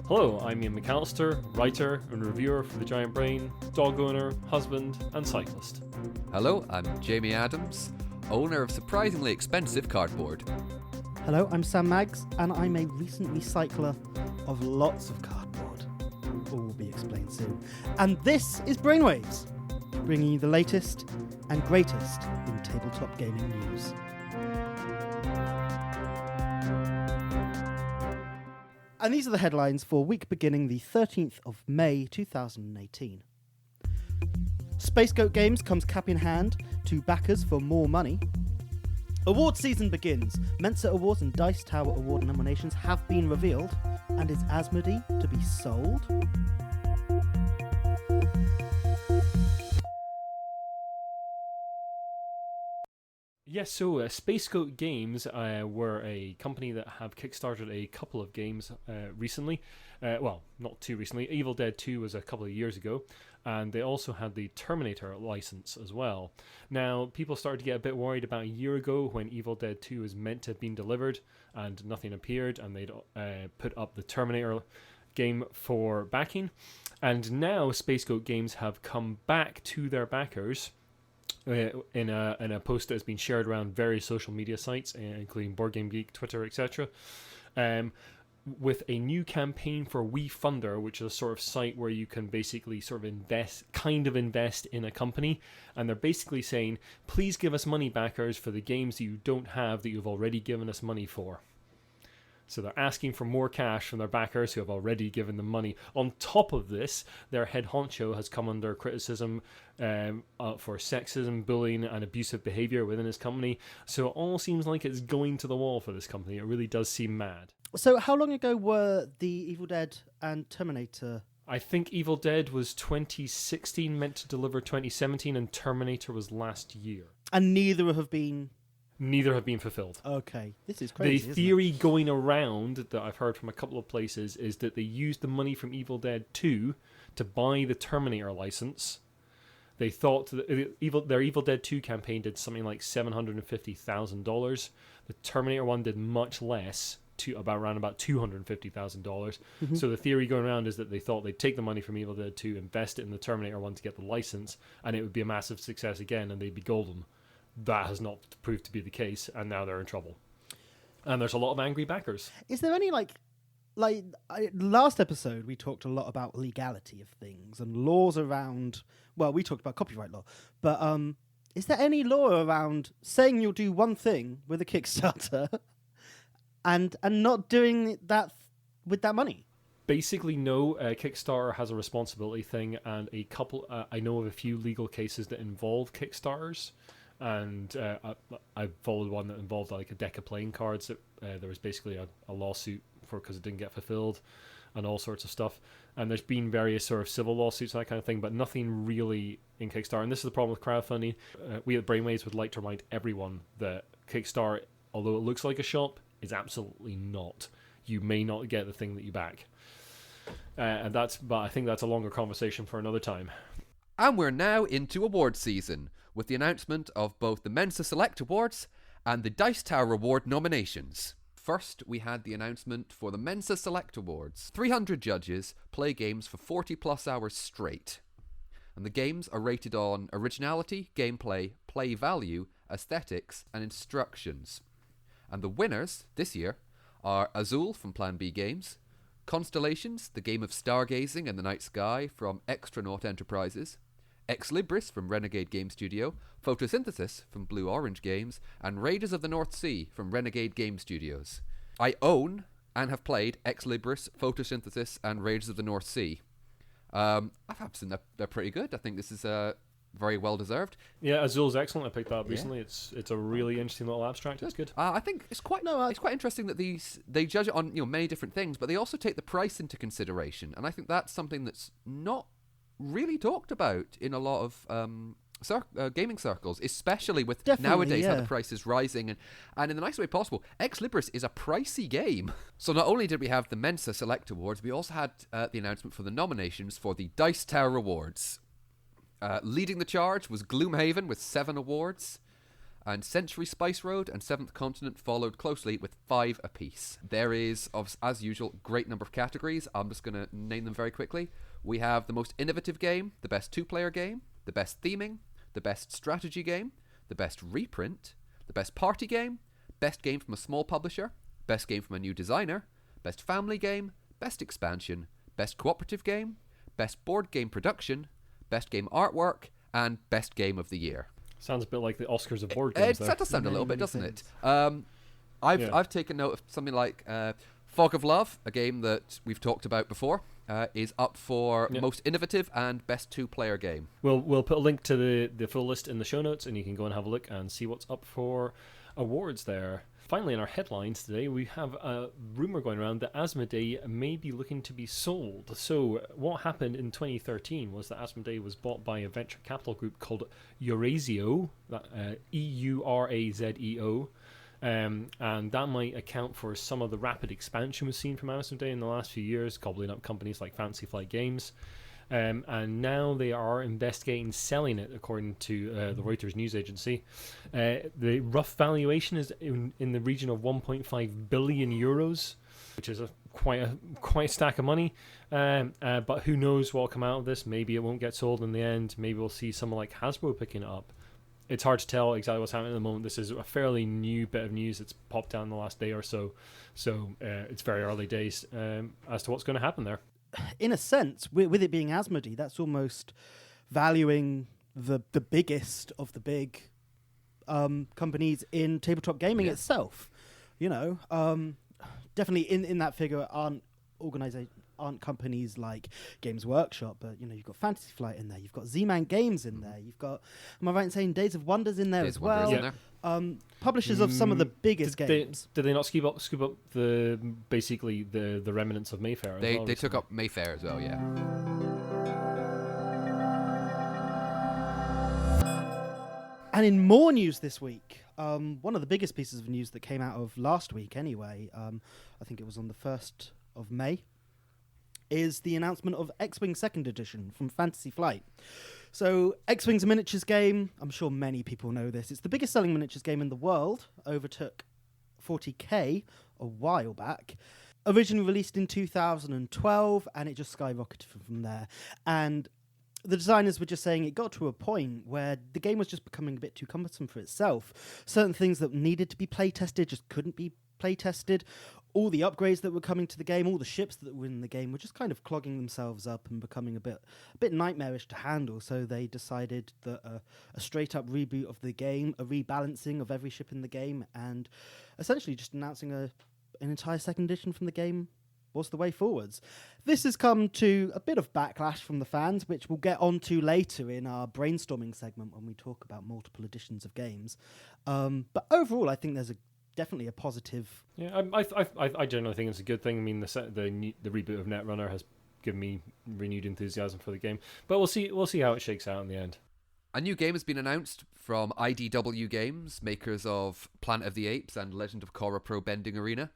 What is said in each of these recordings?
Hello, I'm Ian McAllister, writer and reviewer for The Giant Brain, dog owner, husband, and cyclist. Hello, I'm Jamie Adams, owner of surprisingly expensive cardboard. Hello, I'm Sam Maggs, and I'm a recent recycler of lots of cardboard. All will be explained soon. And this is Brainwaves, bringing you the latest and greatest in tabletop gaming news. And these are the headlines for week beginning the 13th of May 2018. Spacegoat Games comes cap in hand to backers for more money. Award season begins. Mensa Awards and Dice Tower Award nominations have been revealed. And is Asmodee to be sold? Yes, so Spacegoat Games were a company that have kickstarted a couple of games recently. Well, not too recently. Evil Dead 2 was a couple of years ago. And they also had the Terminator license as well. Now, people started to get a bit worried about a year ago when Evil Dead 2 was meant to have been delivered and nothing appeared, and they'd put up the Terminator game for backing. And now Spacegoat Games have come back to their backers in a post that has been shared around various social media sites, including Board Game Geek, Twitter, etc., with a new campaign for WeFunder, which is a sort of site where you can basically sort of invest in a company. And they're basically saying, please give us money, backers, for the games that you don't have that you've already given us money for. So they're asking for more cash from their backers who have already given them money. On top of this, their head honcho has come under criticism for sexism, bullying, and abusive behavior within his company. So it all seems like it's going to the wall for this company. It really does seem mad. So how long ago were the Evil Dead and Terminator? I think Evil Dead was 2016, meant to deliver 2017, and Terminator was last year. And neither have been... Neither have been fulfilled. Okay, this is crazy. The theory going around that I've heard from a couple of places is that they used the money from Evil Dead 2 to buy the Terminator license. They thought their Evil Dead 2 campaign did something like $750,000. The Terminator one did much less, around about $250,000. Mm-hmm. So the theory going around is that they thought they'd take the money from Evil Dead 2, invest it in the Terminator one to get the license, and it would be a massive success again, and they'd be golden. That has not proved to be the case, and now they're in trouble. And there's a lot of angry backers. Is there any, last episode we talked a lot about legality of things and laws around, well, we talked about copyright law, but is there any law around saying you'll do one thing with a Kickstarter and not doing that with that money? Basically, no. Kickstarter has a responsibility thing, and a couple, I know of a few legal cases that involve Kickstarters. And I followed one that involved like a deck of playing cards that there was basically a lawsuit for because it didn't get fulfilled and all sorts of stuff. And there's been various sort of civil lawsuits and that kind of thing, but nothing really in Kickstarter. And this is the problem with crowdfunding. We at Brainwaves would like to remind everyone that Kickstarter, although it looks like a shop, is absolutely not. You may not get the thing that you back. But I think that's a longer conversation for another time. And we're now into award season, with the announcement of both the Mensa Select Awards and the Dice Tower Award nominations. First, we had the announcement for the Mensa Select Awards. 300 judges play games for 40 plus hours straight. And the games are rated on originality, gameplay, play value, aesthetics, and instructions. And the winners this year are Azul from Plan B Games, Constellations, the game of stargazing in the night sky from Extranaut Enterprises, Ex Libris from Renegade Game Studio, Photosynthesis from Blue Orange Games, and Raiders of the North Sea from Renegade Game Studios. I own and have played Ex Libris, Photosynthesis, and Raiders of the North Sea. I've seen they're pretty good. I think this is very well deserved. Yeah, Azul's excellent. I picked that up recently. It's a really interesting little abstract. It's good. I think it's quite interesting that they judge it on many different things, but they also take the price into consideration, and I think that's something that's not really talked about in a lot of gaming circles, especially with nowadays how the price is rising, and in the nicest way possible. Ex Libris is a pricey game. So not only did we have the Mensa Select Awards, we also had the announcement for the nominations for the Dice Tower Awards. Leading the charge was Gloomhaven with 7 awards. and Century Spice Road and Seventh Continent followed closely with 5 apiece. There is, as usual, great number of categories. I'm just going to name them very quickly. We have the most innovative game, the best 2-player game, the best theming, the best strategy game, the best reprint, the best party game, best game from a small publisher, best game from a new designer, best family game, best expansion, best cooperative game, best board game production, best game artwork, and best game of the year. Sounds a bit like the Oscars of board games. That does sound a little bit, doesn't things. it? I've taken note of something like Fog of Love, a game that we've talked about before, is up for most innovative and best 2-player game. We'll put a link to the full list in the show notes, and you can go and have a look and see what's up for awards there. Finally, in our headlines today, we have a rumour going around that Asmodee may be looking to be sold. So what happened in 2013 was that Asmodee was bought by a venture capital group called Eurazeo, Eurazeo, and that might account for some of the rapid expansion we've seen from Asmodee in the last few years, gobbling up companies like Fantasy Flight Games. And now they are investigating selling it, according to the Reuters news agency. The rough valuation is in the region of 1.5 billion euros, which is quite a stack of money. But who knows what will come out of this? Maybe it won't get sold in the end. Maybe we'll see someone like Hasbro picking it up. It's hard to tell exactly what's happening at the moment. This is a fairly new bit of news that's popped down in the last day or so. So it's very early days as to what's going to happen there. In a sense, with it being Asmodee, that's almost valuing the biggest of the big companies in tabletop gaming itself. You know, definitely in that figure aren't companies like Games Workshop, but you know, you've got Fantasy Flight in there, you've got Z-Man Games in there, you've got, am I right in saying Days of Wonders in there as well? Publishers of some of the biggest games. Did they not scoop up the basically the remnants of Mayfair? They took up Mayfair as well, yeah. And in more news this week, one of the biggest pieces of news that came out of last week anyway, I think it was on the 1st of May, is the announcement of X-Wing 2nd Edition from Fantasy Flight. So X-Wing's a miniatures game. I'm sure many people know this. It's the biggest selling miniatures game in the world. Overtook 40k a while back. Originally released in 2012, and it just skyrocketed from there. And the designers were just saying it got to a point where the game was just becoming a bit too cumbersome for itself. Certain things that needed to be play-tested just couldn't be play-tested. All the upgrades that were coming to the game, all the ships that were in the game were just kind of clogging themselves up and becoming a bit nightmarish to handle. So they decided that a straight-up reboot of the game, a rebalancing of every ship in the game, and essentially just announcing an entire 2nd edition from the game was the way forwards. This has come to a bit of backlash from the fans, which we'll get onto later in our brainstorming segment when we talk about multiple editions of games. But overall, I think there's definitely a positive. Yeah, I generally think it's a good thing. I mean, the reboot of Netrunner has given me renewed enthusiasm for the game, but we'll see how it shakes out in the end. A new game has been announced from IDW Games, makers of Planet of the Apes and Legend of Korra Pro Bending Arena.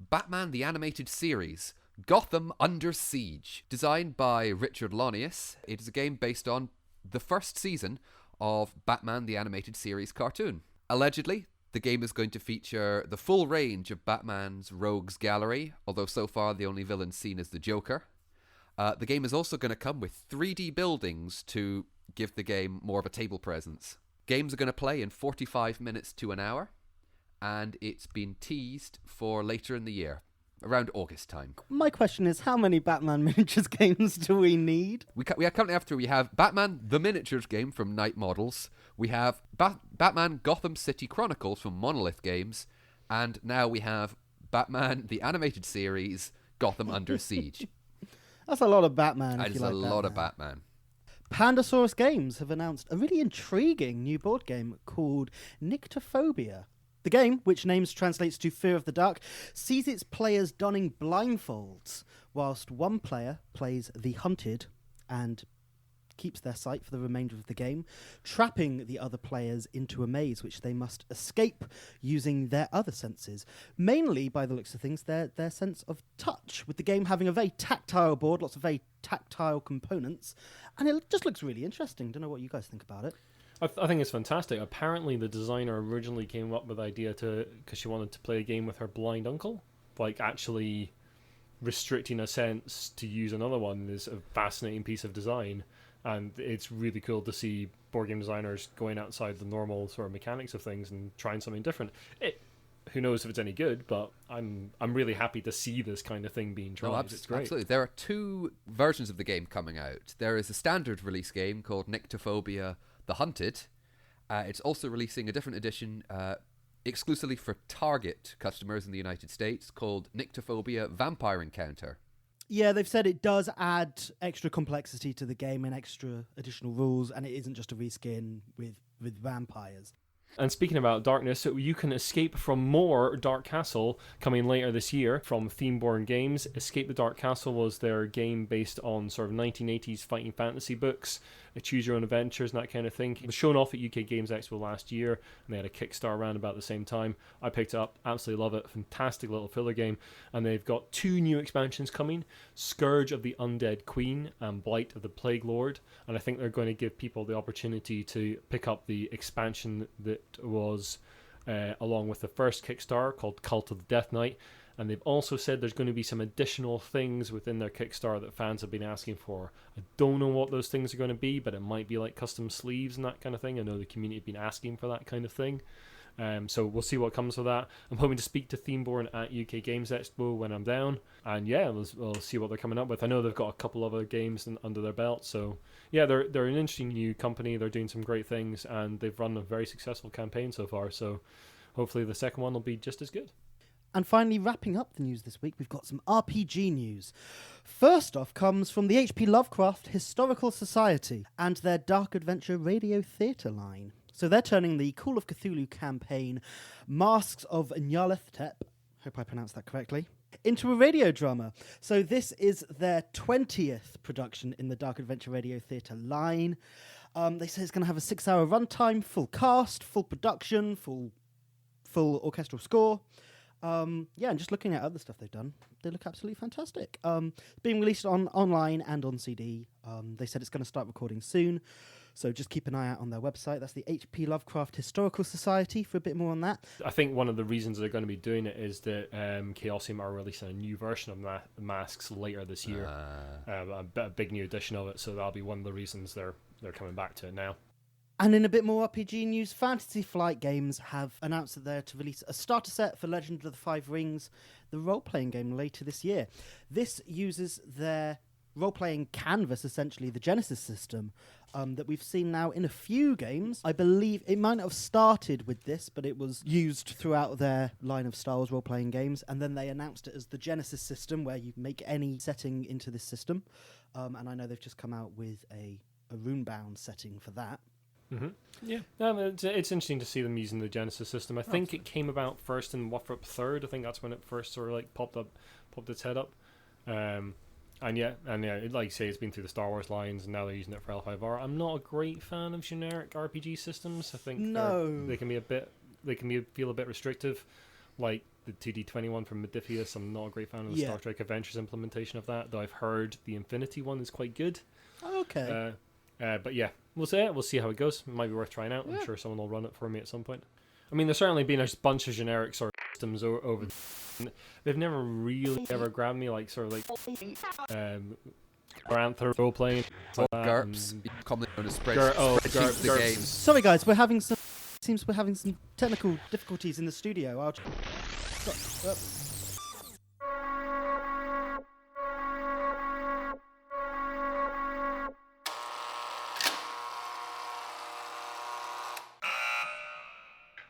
Batman the Animated Series, Gotham Under Siege. Designed by Richard Lonius, it is a game based on the first season of Batman the Animated Series cartoon. Allegedly, the game is going to feature the full range of Batman's rogues gallery, although so far the only villain seen is the Joker. The game is also going to come with 3D buildings to give the game more of a table presence. Games are going to play in 45 minutes to an hour, and it's been teased for later in the year, around August time. My question is, how many Batman miniatures games do we need? We currently have Batman the Miniatures game from Night Models. We have Batman Gotham City Chronicles from Monolith Games. And now we have Batman the Animated Series, Gotham Under Siege. That's a lot of Batman. That is a lot of Batman. Pandasaurus Games have announced a really intriguing new board game called Nyctophobia. The game, which names translates to Fear of the Dark, sees its players donning blindfolds, whilst one player plays the hunted and keeps their sight for the remainder of the game, trapping the other players into a maze which they must escape using their other senses. Mainly, by the looks of things, their sense of touch, with the game having a very tactile board, lots of very tactile components, and it just looks really interesting. Don't know what you guys think about it. I think it's fantastic. Apparently, the designer originally came up with the idea because she wanted to play a game with her blind uncle. Like, actually restricting a sense to use another one is a fascinating piece of design. And it's really cool to see board game designers going outside the normal sort of mechanics of things and trying something different. Who knows if it's any good, but I'm really happy to see this kind of thing being tried. It's great. Absolutely. There are 2 versions of the game coming out. There is a standard release game called Nyctophobia The Hunted. It's also releasing a different edition exclusively for Target customers in the United States called Nyctophobia Vampire Encounter. Yeah, they've said it does add extra complexity to the game and extra additional rules, and it isn't just a reskin with vampires. And speaking about darkness, so you can escape from more Dark Castle coming later this year from Themeborn Games. Escape the Dark Castle was their game based on sort of 1980s fighting fantasy books, choose your own adventures and that kind of thing. It was shown off at UK Games Expo last year, and they had a Kickstarter around about the same time. I picked it up, absolutely love it, fantastic little filler game. And they've got 2 new expansions coming, Scourge of the Undead Queen and Blight of the Plague Lord. And I think they're going to give people the opportunity to pick up the expansion that was along with the first Kickstarter called Cult of the Death Knight. And they've also said there's going to be some additional things within their Kickstarter that fans have been asking for. I don't know what those things are going to be, but it might be like custom sleeves and that kind of thing. I know the community have been asking for that kind of thing. So we'll see what comes with that. I'm hoping to speak to Themeborn at UK Games Expo when I'm down. And yeah, we'll see what they're coming up with. I know they've got a couple other games under their belt. So yeah, they're an interesting new company. They're doing some great things, and they've run a very successful campaign so far. So hopefully the second one will be just as good. And finally, wrapping up the news this week, we've got some RPG news. First off comes from the H.P. Lovecraft Historical Society and their Dark Adventure Radio Theatre line. So they're turning the Call of Cthulhu campaign, Masks of Nyarlathotep, hope I pronounced that correctly, into a radio drama. So this is their 20th production in the Dark Adventure Radio Theatre line. They say it's going to have a 6-hour runtime, full cast, full production, full orchestral score. And just looking at other stuff they've done, they look absolutely fantastic. Being released online and on CD. They said it's going to start recording soon, so just keep an eye out on their website. That's the H.P. Lovecraft Historical Society for a bit more on that. I think one of the reasons they're going to be doing it is that Chaosium are releasing a new version of Masks later this year, a big new edition of it, so that'll be one of the reasons they're coming back to it now. And in a bit more RPG news, Fantasy Flight Games have announced that they're to release a starter set for Legend of the Five Rings, the role-playing game, later this year. This uses their role-playing canvas, essentially, the Genesis system, that we've seen now in a few games. I believe it might not have started with this, but it was used throughout their line of Star Wars role-playing games, and then they announced it as the Genesis system, where you make any setting into this system. And I know they've just come out with a rune-bound setting for that. Mm-hmm. Yeah, it's interesting to see them using the Genesis system. I think it came about first in Warframe 3rd. I think that's when it first sort of like popped its head up. And like you say, it's been through the Star Wars lines, and now they're using it for L5R. I'm not a great fan of generic RPG systems. I think they can feel a bit restrictive, like the TD21 from Modiphius. I'm not a great fan of the Star Trek Adventures implementation of that, though I've heard the Infinity one is quite good. Okay. But yeah, we'll see how it goes. It might be worth trying out. I'm sure someone will run it for me at some point. I mean, there's certainly been a bunch of generic sort of systems over. They've never really ever grabbed me, like sort of like Garantha role playing. GURPS, commonly known as spreadsheets the games. Sorry guys, we're having some technical difficulties in the studio.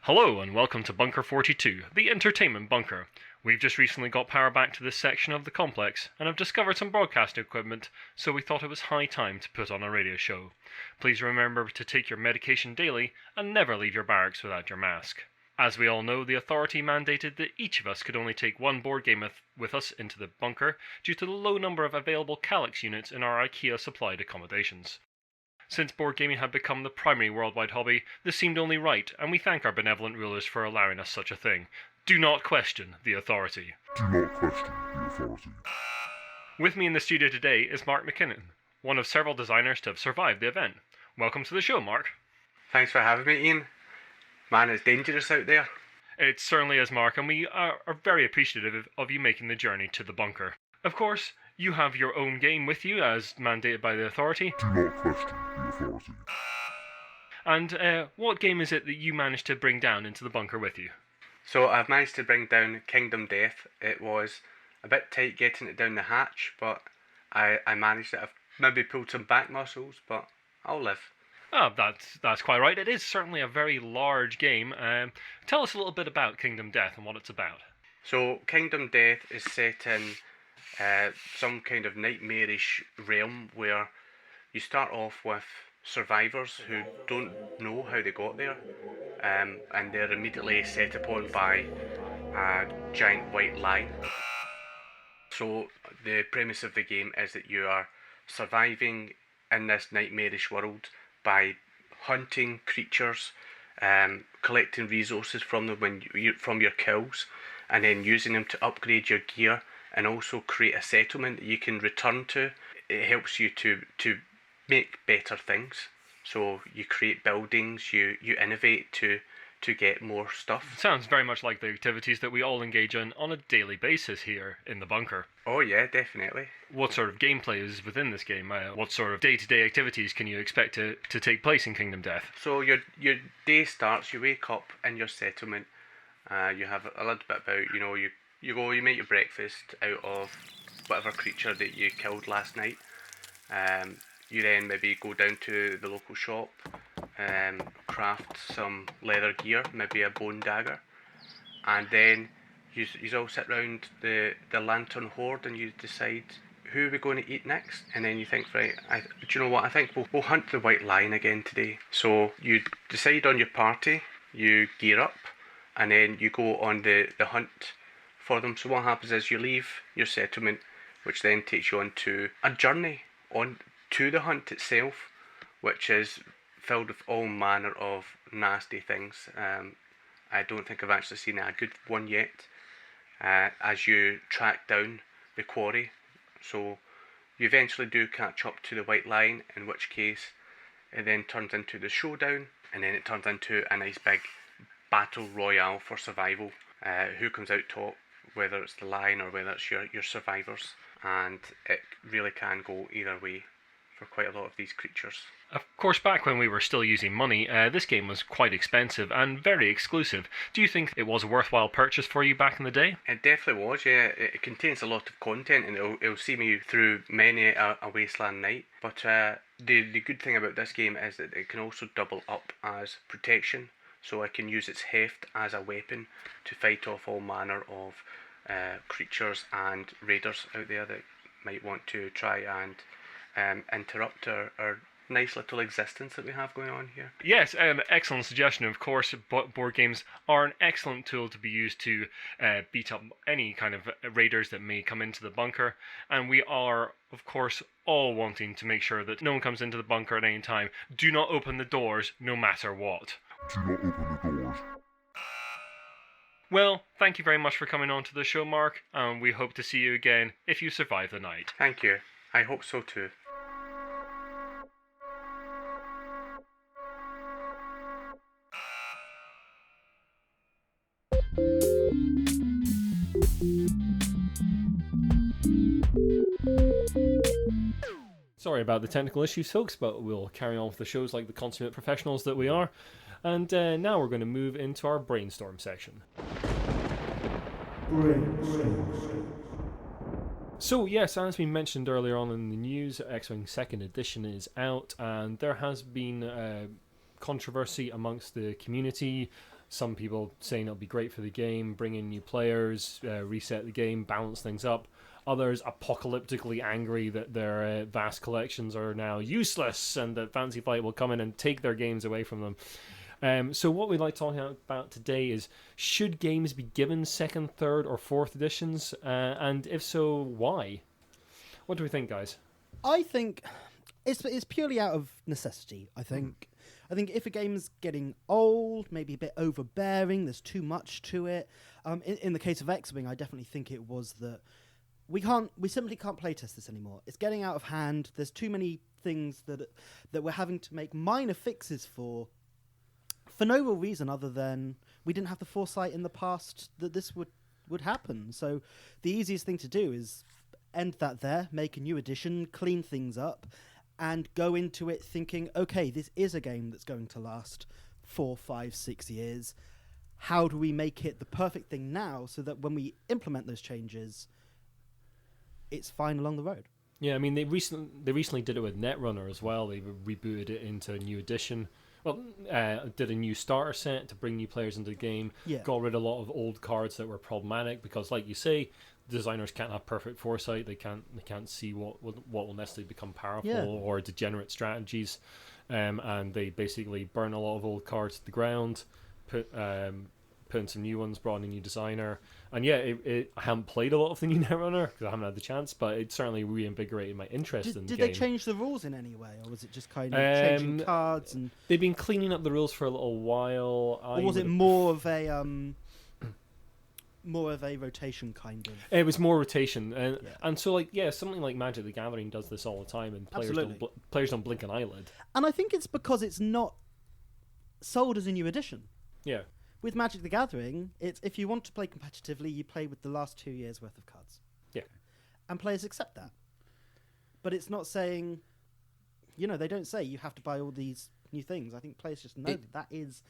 Hello and welcome to Bunker 42, the entertainment bunker. We've just recently got power back to this section of the complex and have discovered some broadcasting equipment, so we thought it was high time to put on a radio show. Please remember to take your medication daily and never leave your barracks without your mask. As we all know, the authority mandated that each of us could only take one board game with us into the bunker due to the low number of available Calyx units in our IKEA-supplied accommodations. Since board gaming had become the primary worldwide hobby, this seemed only right, and we thank our benevolent rulers for allowing us such a thing. Do not question the authority. Do not question the authority. With me in the studio today is Mark McKinnon, one of several designers to have survived the event. Welcome to the show, Mark. Thanks for having me, Ian. Man, it's dangerous out there. It certainly is, Mark, and we are very appreciative of you making the journey to the bunker. Of course, you have your own game with you, as mandated by the authority. Do not question the authority. And what game is it that you managed to bring down into the bunker with you? So I've managed to bring down Kingdom Death. It was a bit tight getting it down the hatch, but I managed it. I've maybe pulled some back muscles, but I'll live. Oh, that's quite right. It is certainly a very large game. Tell us a little bit about Kingdom Death and what it's about. So Kingdom Death is set in some kind of nightmarish realm where you start off with survivors who don't know how they got there, and they're immediately set upon by a giant white lie. So the premise of the game is that you are surviving in this nightmarish world by hunting creatures, collecting resources from them from your kills, and then using them to upgrade your gear and also create a settlement that you can return to. It helps you to make better things. So you create buildings, you innovate to get more stuff. Sounds very much like the activities that we all engage in on a daily basis here in the bunker. Oh yeah, definitely. What sort of gameplay is within this game? What sort of day-to-day activities can you expect to take place in Kingdom Death? So your day starts, you wake up in your settlement, you have a little bit about, you go, you make your breakfast out of whatever creature that you killed last night. You then maybe go down to the local shop, craft some leather gear, maybe a bone dagger, and then you all sit round the lantern horde and you decide who we're going to eat next, and then you think, right, do you know what, I think we'll hunt the white lion again today. So you decide on your party, you gear up, and then you go on the hunt for them. So what happens is you leave your settlement, which then takes you on to a journey on to the hunt itself, which is filled with all manner of nasty things. I don't think I've actually seen a good one yet. As you track down the quarry, so you eventually do catch up to the white lion, in which case it then turns into the showdown, and then it turns into a nice big battle royale for survival. Who comes out top, whether it's the lion or whether it's your survivors, and it really can go either way for quite a lot of these creatures. Of course, back when we were still using money, this game was quite expensive and very exclusive. Do you think it was a worthwhile purchase for you back in the day? It definitely was, yeah. It contains a lot of content and it'll see me through many a wasteland night. But the good thing about this game is that it can also double up as protection. So I can use its heft as a weapon to fight off all manner of creatures and raiders out there that might want to try and interrupt our nice little existence that we have going on here. Yes, an excellent suggestion. Of course, board games are an excellent tool to be used to beat up any kind of raiders that may come into the bunker, and we are, of course, all wanting to make sure that no one comes into the bunker at any time. Do not open the doors, no matter what. Do not open the doors. Well, thank you very much for coming on to the show, Mark, and we hope to see you again if you survive the night. Thank you. I hope so too. Sorry about the technical issues, folks, but we'll carry on with the shows like the consummate professionals that we are. And now we're going to move into our brainstorm section. So yes, as we mentioned earlier on in the news, X-Wing 2nd Edition is out, and there has been controversy amongst the community. Some people saying it'll be great for the game, bring in new players, reset the game, balance things up. Others apocalyptically angry that their vast collections are now useless and that Fantasy Flight will come in and take their games away from them. So what we'd like to talk about today is, should games be given 2nd, 3rd or 4th editions? And if so, why? What do we think, guys? I think it's purely out of necessity, I think. I think if a game's getting old, maybe a bit overbearing, there's too much to it. In the case of X-Wing, I definitely think it was that we simply can't playtest this anymore. It's getting out of hand. There's too many things that we're having to make minor fixes for for no real reason other than we didn't have the foresight in the past that this would happen. So the easiest thing to do is end that there, make a new edition, clean things up, and go into it thinking, okay, this is a game that's going to last 4, 5, 6 years. How do we make it the perfect thing now so that when we implement those changes, it's fine along the road? Yeah, I mean, they recently did it with Netrunner as well. They rebooted it into a new edition. Well, did a new starter set to bring new players into the game. Yeah. Got rid of a lot of old cards that were problematic because, like you say, designers can't have perfect foresight. They can't see what will necessarily become powerful or degenerate strategies, and they basically burn a lot of old cards to the ground, put in some new ones, brought in a new designer, and I haven't played a lot of the new Netrunner because I haven't had the chance, but it certainly reinvigorated my interest in the Did game. they change the rules in any way, or was it just kind of changing cards? And they've been cleaning up the rules for a little while. or was it more of a rotation kind of? It was more rotation, and so something like Magic the Gathering does this all the time, and players don't blink an eyelid. And I think it's because it's not sold as a new edition. Yeah. With Magic the Gathering, it's if you want to play competitively, you play with the last 2 years' worth of cards. Yeah. And players accept that. But it's not saying, they don't say you have to buy all these new things. I think players just know that is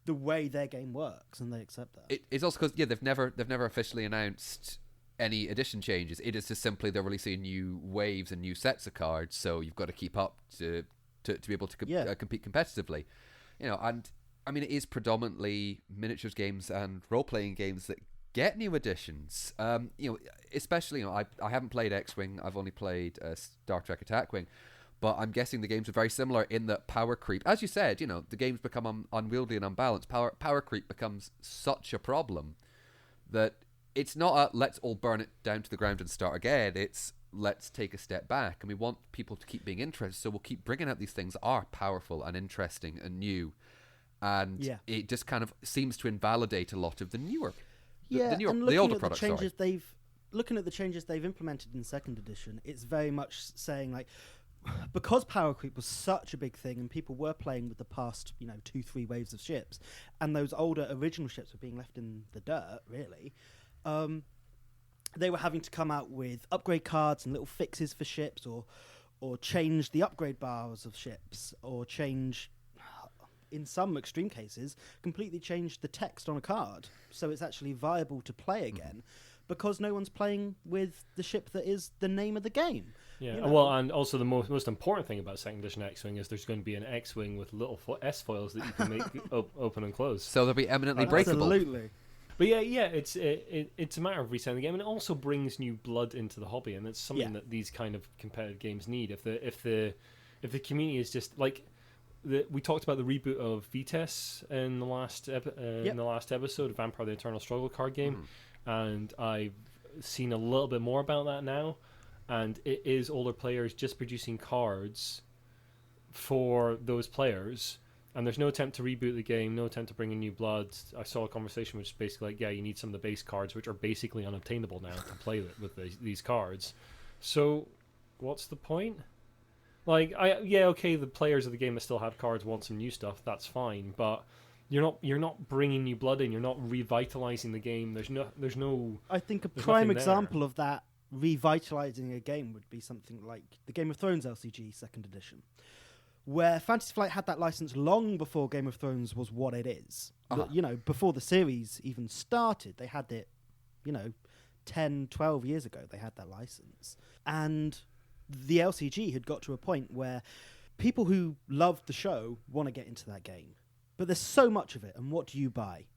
the way their game works, and they accept that. It's also because they've never officially announced any edition changes. It is just simply they're releasing new waves and new sets of cards, so you've got to keep up to be able to compete competitively. And I mean, it is predominantly miniatures games and role-playing games that get new editions. Especially, I haven't played X-Wing. I've only played Star Trek Attack Wing. But I'm guessing the games are very similar in that power creep. As you said, the games become unwieldy and unbalanced. Power creep becomes such a problem that it's not a let's all burn it down to the ground and start again. It's let's take a step back. And we want people to keep being interested, so we'll keep bringing out these things that are powerful and interesting and new. And it just kind of seems to invalidate a lot of the newer, the older products. Looking at the changes they've implemented in second edition, it's very much saying because power creep was such a big thing and people were playing with the past 2-3 waves of ships, and those older original ships were being left in the dirt, really, they were having to come out with upgrade cards and little fixes for ships, or change the upgrade bars of ships, or change, in some extreme cases, completely change the text on a card so it's actually viable to play again, because no one's playing with the ship that is the name of the game. Yeah, well, and also the most important thing about second edition X-Wing is there's going to be an X-Wing with little S-foils that you can make open and close. So they'll be eminently breakable. Absolutely. But it's a matter of resetting the game, and it also brings new blood into the hobby, and it's something that these kind of competitive games need. If the community is just like we talked about the reboot of Vitesse in the last episode of Vampire: The Eternal Struggle card game, and I've seen a little bit more about that now, and it is older players just producing cards for those players. And there's no attempt to reboot the game, no attempt to bring in new blood. I saw a conversation which is basically you need some of the base cards, which are basically unobtainable now, to play with these cards. So, what's the point? The players of the game that still have cards want some new stuff. That's fine, but you're not bringing new blood in. You're not revitalizing the game. There's no. I think a prime example of that revitalizing a game would be something like the Game of Thrones LCG second edition, where Fantasy Flight had that license long before Game of Thrones was what it is. Before the series even started, they had it, 10, 12 years ago, they had that license. And the LCG had got to a point where people who loved the show want to get into that game. But there's so much of it, and what do you buy?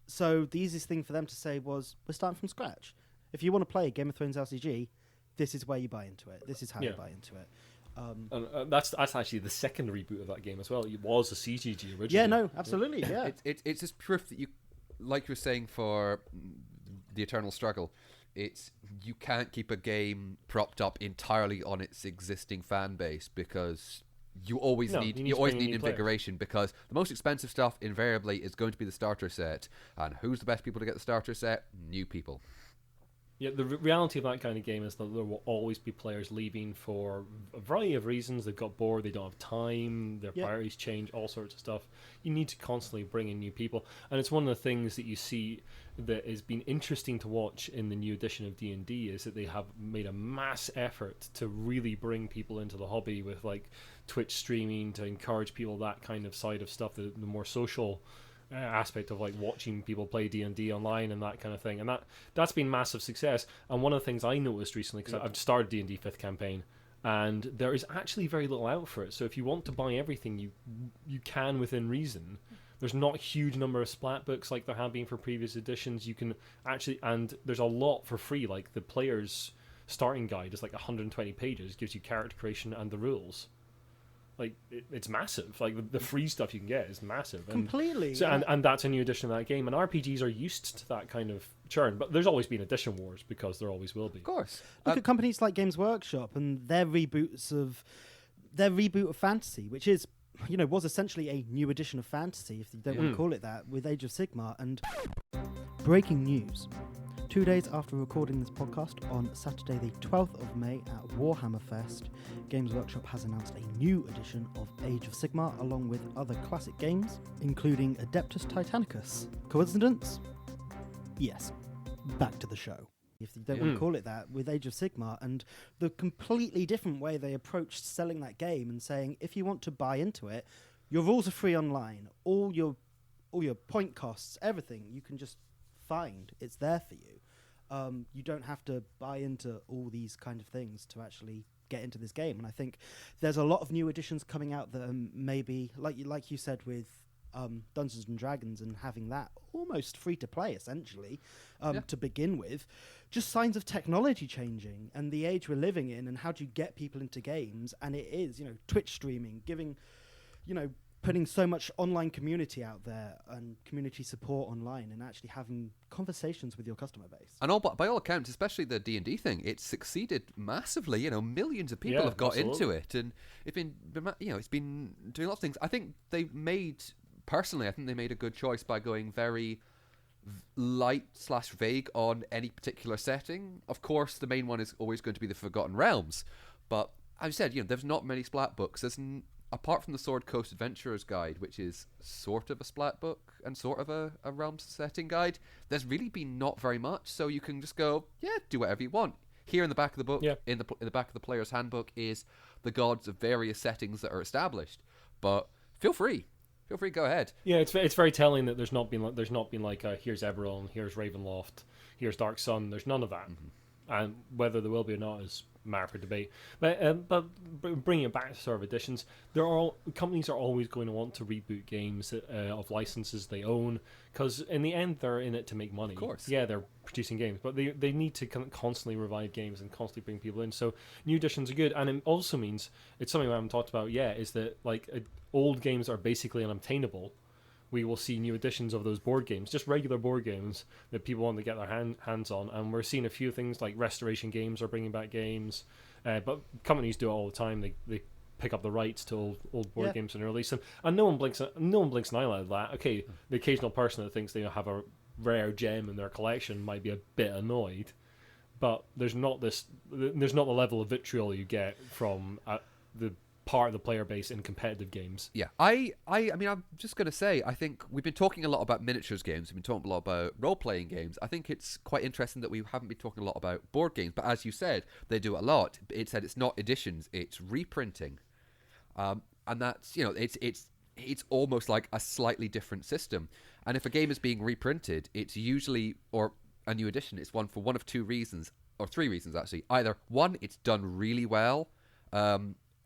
So the easiest thing for them to say was, we're starting from scratch. If you want to play Game of Thrones LCG, this is where you buy into it. This is how you buy into it. And that's actually the second reboot of that game as well. It was a CGG originally. Yeah, no, absolutely, yeah. It's just proof that you, like you were saying for the Eternal Struggle, you can't keep a game propped up entirely on its existing fan base, because you always need invigoration, because the most expensive stuff invariably is going to be the starter set. And who's the best people to get the starter set? New people. Yeah, the reality of that kind of game is that there will always be players leaving for a variety of reasons. They've got bored, they don't have time, their Yep. priorities change, all sorts of stuff. You need to constantly bring in new people, and it's one of the things that you see that has been interesting to watch in the new edition of D&D is that they have made a mass effort to really bring people into the hobby with like Twitch streaming to encourage people that kind of side of stuff, the more social aspect of like watching people play D&D online and that kind of thing, and that's been massive success. And one of the things I noticed recently, because I've started D&D 5th campaign, and there is actually very little out for it, so if you want to buy everything, you can within reason. There's not a huge number of splat books like there have been for previous editions. You can actually, and there's a lot for free, like the player's starting guide is like 120 pages, gives you character creation and the rules. Like it's massive. Like the free stuff you can get is massive. And Completely. so, and that's a new edition of that game. And RPGs are used to that kind of churn, but there's always been edition wars because there always will be. Of course. Look at companies like Games Workshop and their reboot of Fantasy, which is, was essentially a new edition of Fantasy, if you don't want to call it that, with Age of Sigmar. And breaking news. 2 days after recording this podcast, on Saturday the 12th of May at Warhammer Fest, Games Workshop has announced a new edition of Age of Sigmar along with other classic games, including Adeptus Titanicus. Coincidence? Yes. Back to the show, if you don't want to call it that, with Age of Sigmar, and the completely different way they approached selling that game and saying, if you want to buy into it, your rules are free online, all your point costs, everything, you can just find. It's there for you. You don't have to buy into all these kind of things to actually get into this game. And I think there's a lot of new editions coming out that are maybe, like you said with Dungeons and Dragons, and having that almost free to play essentially to begin with, just signs of technology changing and the age we're living in, and how do you get people into games. And it is, Twitch streaming, giving, putting so much online community out there and community support online, and actually having conversations with your customer base. And by all accounts, especially the D&D thing, it's succeeded massively. Millions of people have got into it, and it's been doing lots of things. I think they made a good choice by going very light/vague on any particular setting. Of course, the main one is always going to be the Forgotten Realms, but as I said, there's not many splat books. Apart from the Sword Coast Adventurer's Guide, which is sort of a splat book and sort of a realm setting guide, there's really been not very much. So you can just go, do whatever you want. Here in the back of the book, in the back of the player's handbook, is the gods of various settings that are established. But feel free, go ahead. Yeah, it's very telling that there's not been like here's Eberron, here's Ravenloft, here's Dark Sun. There's none of that, and whether there will be or not is matter for debate. But bringing it back to sort of editions, companies are always going to want to reboot games of licenses they own, because in the end they're in it to make money. Of course. Yeah, they're producing games, but they need to constantly revive games and constantly bring people in. So new editions are good, and it also means, it's something we haven't talked about yet, is that old games are basically unobtainable. We will see new editions of those board games, just regular board games that people want to get their hands on. And we're seeing a few things like Restoration Games are bringing back games, but companies do it all the time. They pick up the rights to old board games and release them, and no one blinks an eyelid at that. Okay, the occasional person that thinks they have a rare gem in their collection might be a bit annoyed, but there's not the level of vitriol you get from the part of the player base in competitive games. Yeah, I mean, I'm just going to say, I think we've been talking a lot about miniatures games, we've been talking a lot about role-playing games. I think it's quite interesting that we haven't been talking a lot about board games, but as you said, they do it a lot. It said it's not editions, it's reprinting. And that's, it's almost like a slightly different system. And if a game is being reprinted, it's usually, or a new edition, it's one of two reasons, or three reasons actually. Either one, it's done really well,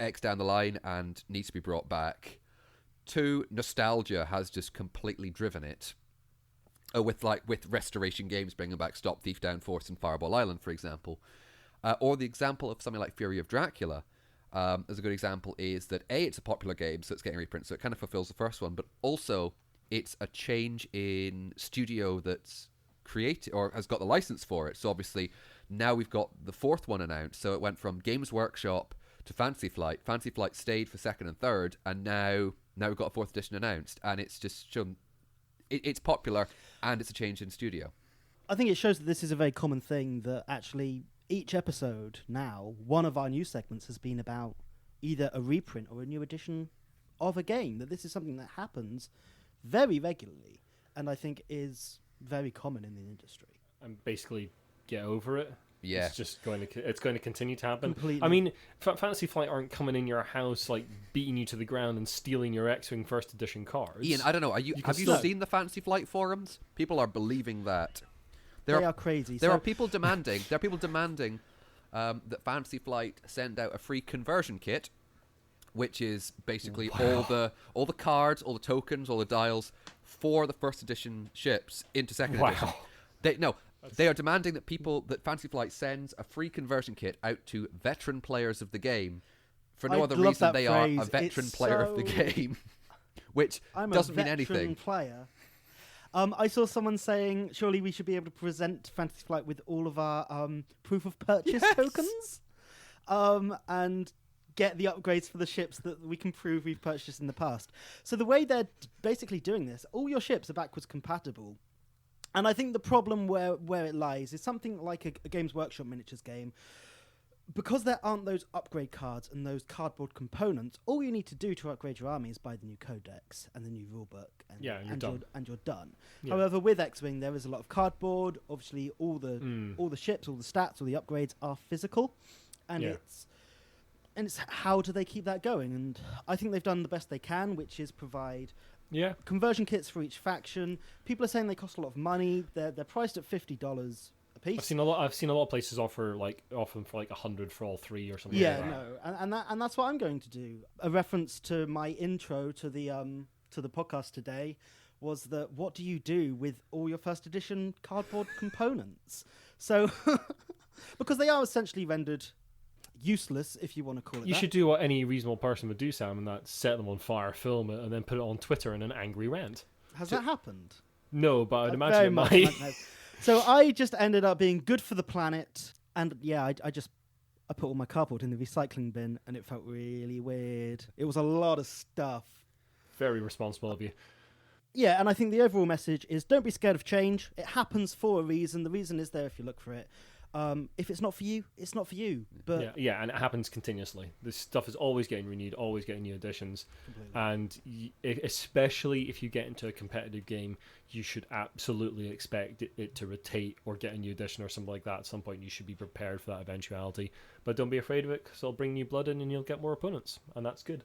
X down the line and needs to be brought back. Two, nostalgia has just completely driven it. With Restoration Games bringing back Stop Thief Downforce and Fireball Island, for example. Or the example of something like Fury of Dracula. As a good example is that it's a popular game, so it's getting reprinted, so it kind of fulfills the first one, but also it's a change in studio that's created or has got the license for it. So obviously now we've got the fourth one announced, so it went from Games Workshop to Fantasy Flight. Fantasy Flight stayed for second and third, and now we've got a fourth edition announced, and it's just shown it's popular and it's a change in studio. I think it shows that this is a very common thing, that actually each episode now, one of our news segments has been about either a reprint or a new edition of a game, that this is something that happens very regularly and I think is very common in the industry. And basically get over it. Yeah. It's going to continue to happen. Completely. I mean, Fantasy Flight aren't coming in your house like beating you to the ground and stealing your X-Wing first edition cards. Iain, I don't know. Have you seen the Fantasy Flight forums? People are believing that. They are crazy. There are people demanding. That Fantasy Flight send out a free conversion kit, which is basically all the cards, all the tokens, all the dials for the first edition ships into second edition. They are demanding that Fantasy Flight sends a free conversion kit out to veteran players of the game for no other reason they are a veteran player of the game, which doesn't mean anything. Player. I saw someone saying, surely we should be able to present Fantasy Flight with all of our proof of purchase tokens, and get the upgrades for the ships that we can prove we've purchased in the past. So the way they're basically doing this, all your ships are backwards compatible. And I think the problem where it lies is something like a Games Workshop miniatures game. Because there aren't those upgrade cards and those cardboard components, all you need to do to upgrade your army is buy the new codex and the new rulebook, and you're done. Yeah. However, with X-Wing, there is a lot of cardboard. Obviously, all the ships, all the stats, all the upgrades are physical, and it's how do they keep that going? And I think they've done the best they can, which is provide conversion kits for each faction. People are saying they cost a lot of money. They're priced at $50 a piece. I've seen a lot of places offer them for like 100 for all three or something. Yeah, and that's what I'm going to do. A reference to my intro to the podcast today was that what do you do with all your first edition cardboard components? So because they are essentially rendered useless, if you want to call it you that. should do what any reasonable person would do, Sam, and that's set them on fire, film it, and then put it on Twitter in an angry rant. Has that happened? No, but I'd imagine it might. So I just ended up being good for the planet, and I put all my cardboard in the recycling bin, and it felt really weird. It was a lot of stuff. Very responsible of you. Yeah, and I think the overall message is don't be scared of change. It happens for a reason. The reason is there if you look for it. If it's not for you, it's not for you. But yeah, and it happens continuously. This stuff is always getting renewed, always getting new editions. Completely. And especially if you get into a competitive game, you should absolutely expect it to rotate or get a new edition or something like that. At some point, you should be prepared for that eventuality. But don't be afraid of it, because it'll bring new blood in and you'll get more opponents, and that's good.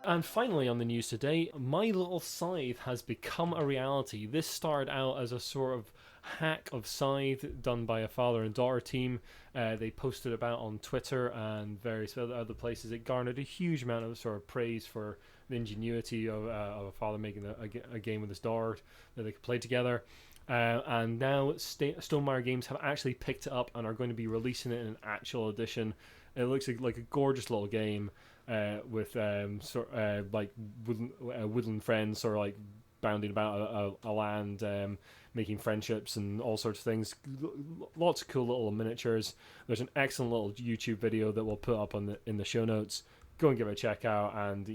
And finally on the news today, My Little Scythe has become a reality. This started out as a sort of hack of Scythe done by a father and daughter team. They posted about on Twitter and various other places. It garnered a huge amount of sort of praise for the ingenuity of a father making a game with his daughter that they could play together. And now Stonemaier Games have actually picked it up and are going to be releasing it in an actual edition. It looks like a gorgeous little game. With like woodland friends, sort of like bounding about a land, making friendships and all sorts of things. Lots of cool little miniatures. There's an excellent little YouTube video that we'll put up in the show notes. Go and give it a check out, and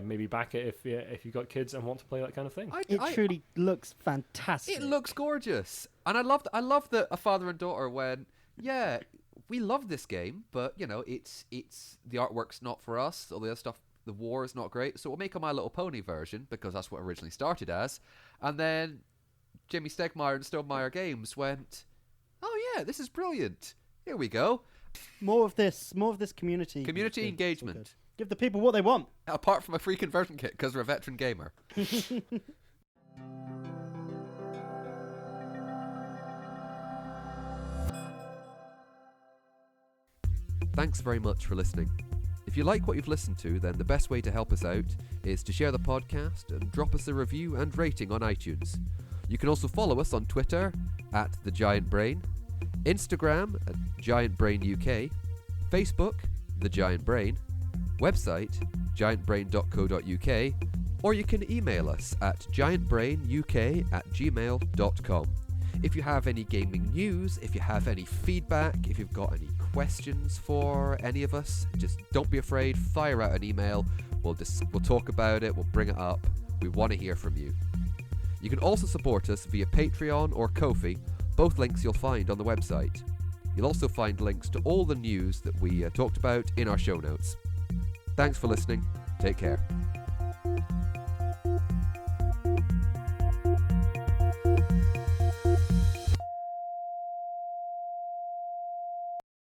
maybe back it if you've got kids and want to play that kind of thing. It truly looks fantastic. It looks gorgeous, and I love that a father and daughter went, we love this game, but it's the artwork's not for us. All the other stuff, the war is not great, so we'll make a My Little Pony version because that's what it originally started as. And then Jimmy Stegmaier and Stonemaier Games went, "Oh yeah, this is brilliant. Here we go. More of this community engagement. Give the people what they want." Apart from a free conversion kit because we're a veteran gamer. Thanks very much for listening. If you like what you've listened to, then the best way to help us out is to share the podcast and drop us a review and rating on iTunes. You can also follow us on Twitter at The Giant Brain, Instagram at Giant Brain UK, Facebook, The Giant Brain, website giantbrain.co.uk, or you can email us at giantbrainuk@gmail.com. If you have any gaming news, if you have any feedback, if you've got any questions for any of us, just don't be afraid, fire out an email. We'll talk about it, we'll bring it up. We want to hear from you. You can also support us via Patreon or Ko-fi, both links you'll find on the website. You'll also find links to all the news that we talked about in our show notes. Thanks for listening. Take care.